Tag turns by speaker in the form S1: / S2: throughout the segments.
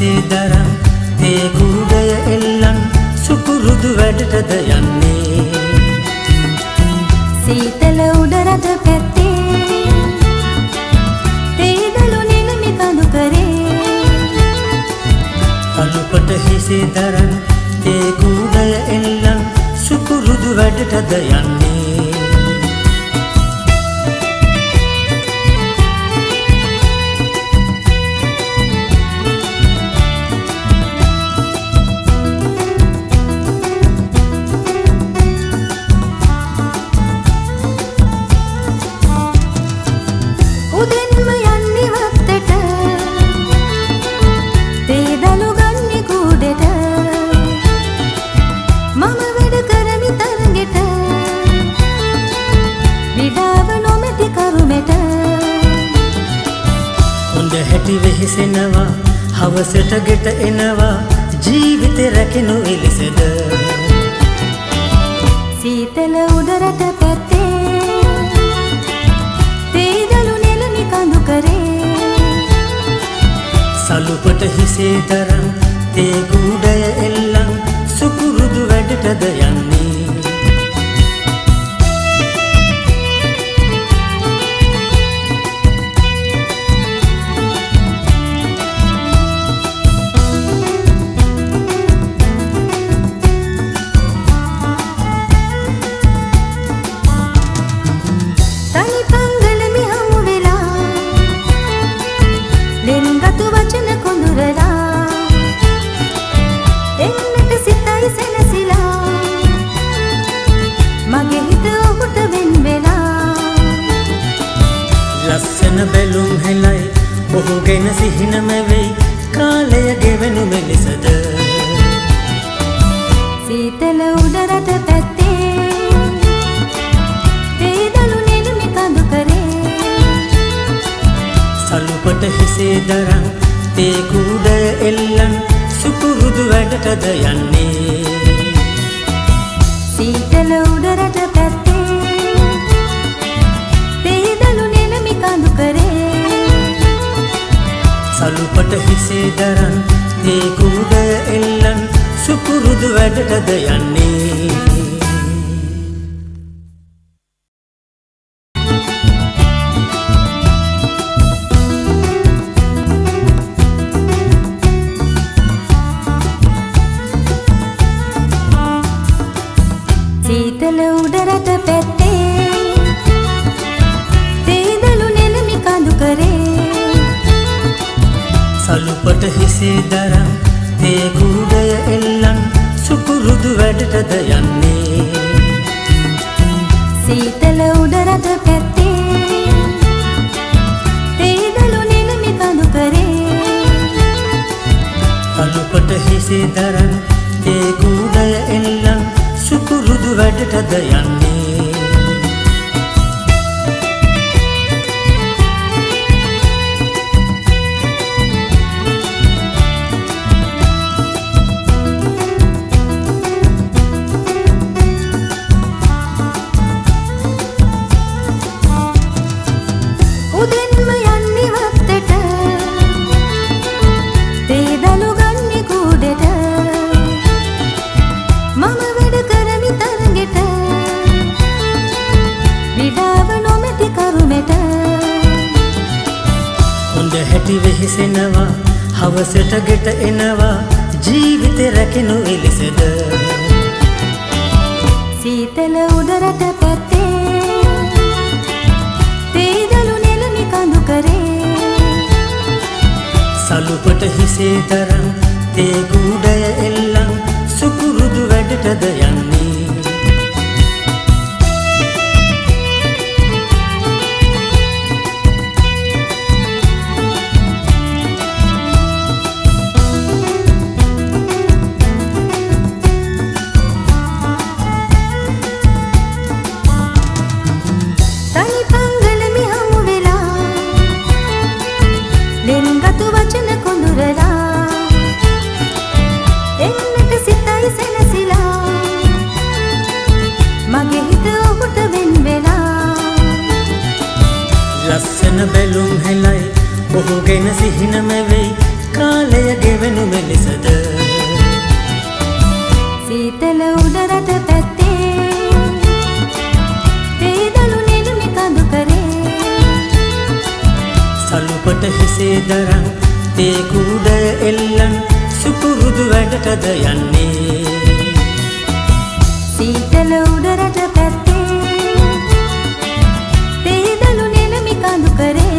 S1: හිසේ දරන් තේ කූඩය එල්ලන් සුපුරුදු වැඩටද යන්නේ
S2: සීතල උඩ රට පැත්තේ තේදලු නෙළමි කඳු කරේ
S1: අලුපට හිසේ දරන් තේ කූඩය එල්ලන් සුපුරුදු වැඩටද යන්නේ
S2: උදෙන්ම යන්නේ වත්තට තේදලු ගන්නේ කූඩෙට මම වැඩ කරමි තරගෙට විඩාව නොමැති කරුමෙට
S1: හොඳ හැටි වෙහෙසෙනවා හවසට ගෙට එනවා ජීවිතේ රැකෙනු එලෙසද
S2: සීතල උඩ රට පැත්තේ තේදලු නෙළමි කඳු කරේ
S1: සලුපට හිසේ දරන් තේ කූඩය එල්ලන් සුපුරුදු වැඩටද යන්නේ
S2: තනි පංගලමි හමු වෙලා ලෙන්ගතු වචන කොඳුරලා එන්නට සිතයි සැනසිලා මගේ හිත ඔහුට වෙන් වෙලා
S1: ලස්සන බැලුම් හෙලයි ඔහු ගැන සිහිනම වෙයි කාලය ගෙවෙනු මෙලෙසද
S2: සීතල උඩ රට පැත්තේ තේදලු නෙළමි කඳු කරේ
S1: සලුපට හිසේ දරන් තේ කූඩය එල්ලන් සුපුරුදු වැඩටද යන්නේ
S2: සීතල උඩ රට පැත්තේ තේදලු නෙළමි කඳු කරේ
S1: සලුපට හිසේ දරන් තේ කූඩය එල්ලන් සුපුරුදු වැඩටද යන්නේ
S2: සීතල උඩ රට පැත්තේ තේදලු නෙළමි කඳු කරේ
S1: සලුපට හිසේ දරන් තේ කූඩය එල්ලන් සුපුරුදු වැඩටද යන්නේ
S2: සීතල උඩ රට පැත්තේ තේදලු නෙළමි කඳු කරේ
S1: සලුපට හිසේ දරන් තේ කූඩය එල්ලන් සුපුරුදු වැඩටද යන්නේ
S2: උදෙන්ම යන්නේ වත්තට තේදලු ගන්නේ කූඩෙට මම වැඩ කරමි තරගෙට විඩාව නොමැති කරුමෙට
S1: හොඳ හැටි වෙහෙසෙනවා හවසට ගෙට එනවා ජීවිතේ රැකෙනු එලෙසද
S2: සීතල උඩ රට පැත්තේ තේදලු නෙළමි කඳු කරේ
S1: සලුපට හිසේ දරන් තේ කූඩය එල්ලන් සුපුරුදු වැඩටද යන්නේ
S2: තනි පංගලමි හමු වෙලා ලෙන්ගතු වචන කොඳුරලා එන්නට සිතයි සැනසිලා මගේ හිත ඔහුට වෙන් වෙලා
S1: ලස්සන බැලුම් හෙලයි ඔහු ගැන සිහිනම වෙයි කාලය ගෙවෙනු ගැවෙනු මෙලෙසද
S2: සීතල උඩරට පැත්තේ තේදලු නෙළුමි කඳු කරේ
S1: සලුපට හිසේ දරන් තේ කුඩය එල්ලන් සුපුරුදු වැඩටද යන්නේ
S2: සීතල උඩරට පැත්තේ තේදලු නෙළුමි කඳු කරේ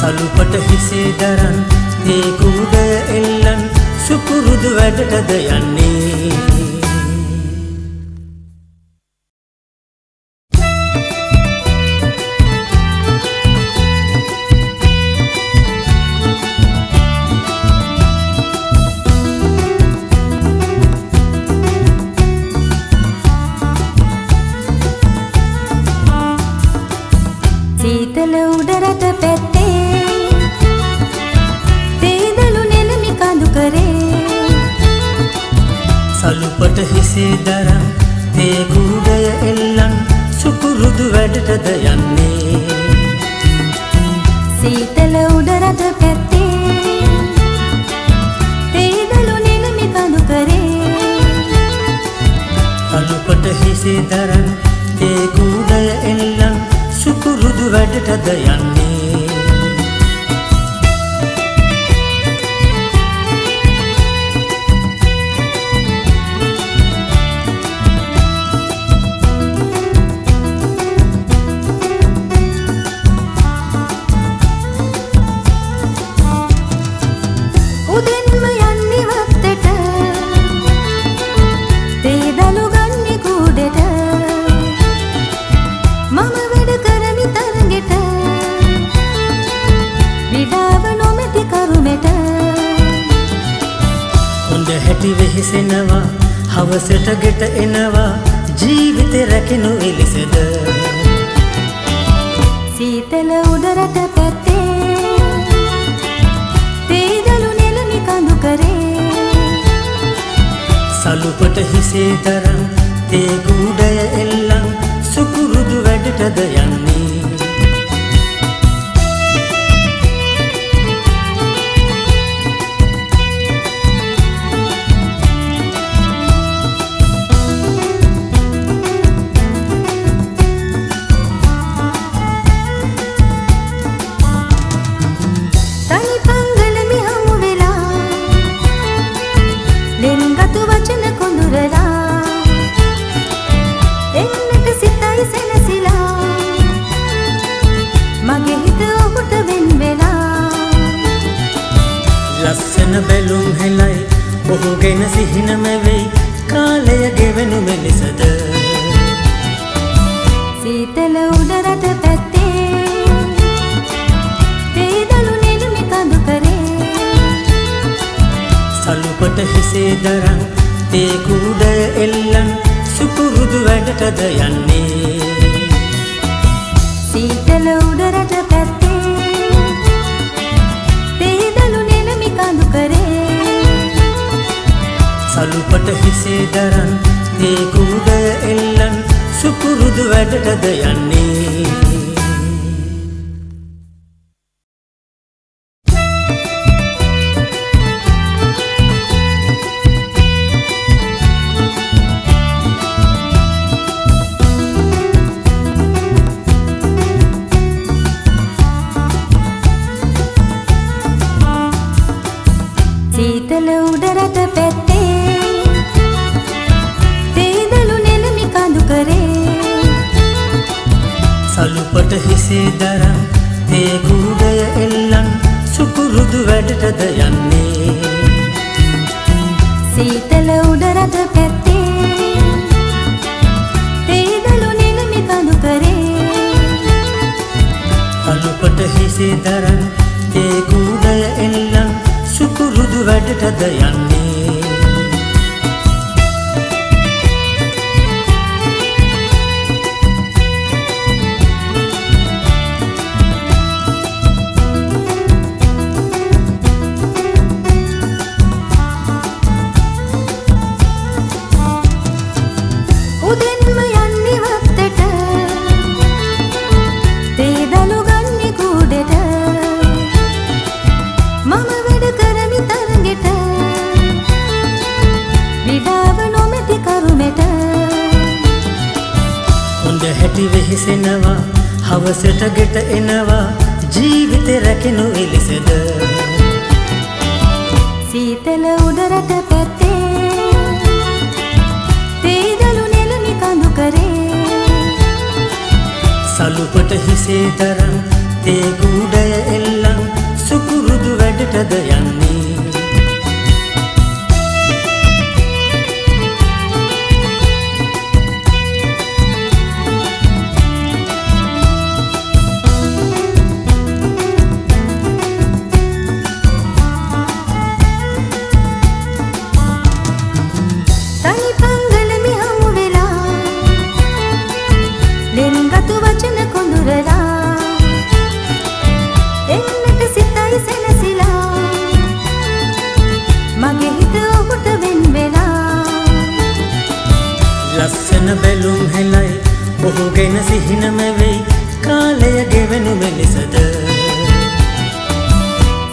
S1: සලුපට හිසේ දරන් තේ කුඩය එල්ලන් සුපුරුදු වැඩටද යන්නේ
S2: සීතල උඩරට පැත්තේ තේදලු නෙළුමි කඳු කරේ
S1: සලුපට හිසේ දරන් තේ කුඩය එල්ලන් සුපුරුදු වැඩටද යන්නේ
S2: සීතල උඩරට පැත්තේ තේදලු නෙළුමි කඳු කරේ
S1: සලුපට හිසේ දරන් තේ කුඩය එල්ලන් සුපුරුදු වැඩටද යන්නේ
S2: උදෙන්ම යන්නේ වත්තට තේදලු ගන්නේ කුඩට මම වැඩ කරමි තරගෙට විඩාව නොමැති කරුමෙට
S1: හොඳ හැටි වෙහෙසෙනවා හවසට ගෙට එනවා ජීවිතේ රැකෙනු එලෙසද
S2: සීතල උඩරට පැත්තේ තේදලු නෙළුමි කඳු කරේ
S1: සලුපට හිසේ දරන් තේ කුඩය එල්ලන් සුපුරුදු වැඩටද යන්නේ
S2: තනි පංගලමි හමු වෙලා ලෙන්ගතු වචන කොඳුරලා එන්නට සිතයි සැනසිලා මගේ හිත ඔහුට වෙන් වෙලා
S1: ලස්සන බැලුම් හෙලයි ඔහු ගෙන සිහිනම වෙයි කාලය ගෙවෙනු මෙලෙසද
S2: සීතල උඩරට පැත්තේ තේදලු නෙළුමි කඳු කරේ
S1: සලුපට හිසේ දරන් තේ කුඩය එල්ලන් සුපුරුදු වැඩටද යන්නේ
S2: සීතල උඩරට පැත්තේ තේදලු නෙළුමි කඳු කරේ
S1: සලුපට හිසේ දරන් තේ කුඩය එල්ලන් සුපුරුදු වැඩටද යන්නේ
S2: සීතල උඩරට පැත්තේ තේදලු නෙළුමි කඳු කරේ
S1: සලුපට හිසේ දරන් තේ කුඩය එල්ලන් සුපුරුදු වැඩටද යන්නේ
S2: සීතල උඩරට පැත්තේ තේදලු නෙළුමි කඳු කරේ
S1: සලුපට හිසේ දරන් තේ කුඩය එල්ලන් සුපුරුදු වැඩටද යන්නේ
S2: මම වැඩ
S1: රැදි වෙහෙසෙනවා හවසට ගෙට එනවා ජීවිතේ රැකෙනු එලෙසද
S2: සීතල උඩරට පැත්තේ තේදලු නෙළුමි කඳු කරේ
S1: සලුපට හිසේ දරන් තේ කුඩය එල්ලන් සුකුරුදු වැඩටද යන්නේ
S2: ලෙන්ගතු වචන කොඳුරලා එන්නට සිතයි සැනසිලා මගේ හිත ඔහුට වෙන් වෙලා
S1: ලස්සන බැලුම් හෙලයි ඔහු ගැන සිහිනම වෙයි කාලය ගෙවෙනු මෙලෙසද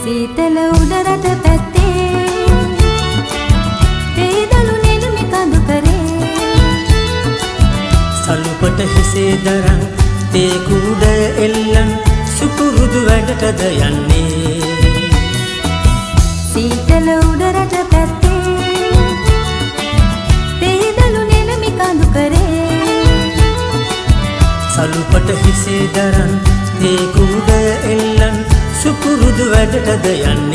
S2: සීතල උඩරට පැත්තේ තේදලු නෙළුමි කඳු කරේ
S1: සලුපට හිසේ දරන් තේ කුඩය එල්ලන් සුකුරුදු වැඩටද යන්නේ
S2: සීතල උඩරට පැත්තේ තේදලු නෙළුමි කඳු කරේ
S1: සලුපට හිසේ දරන් තේ කුඩය එල්ලන් සුකුරුදු වැඩටද යන්නේ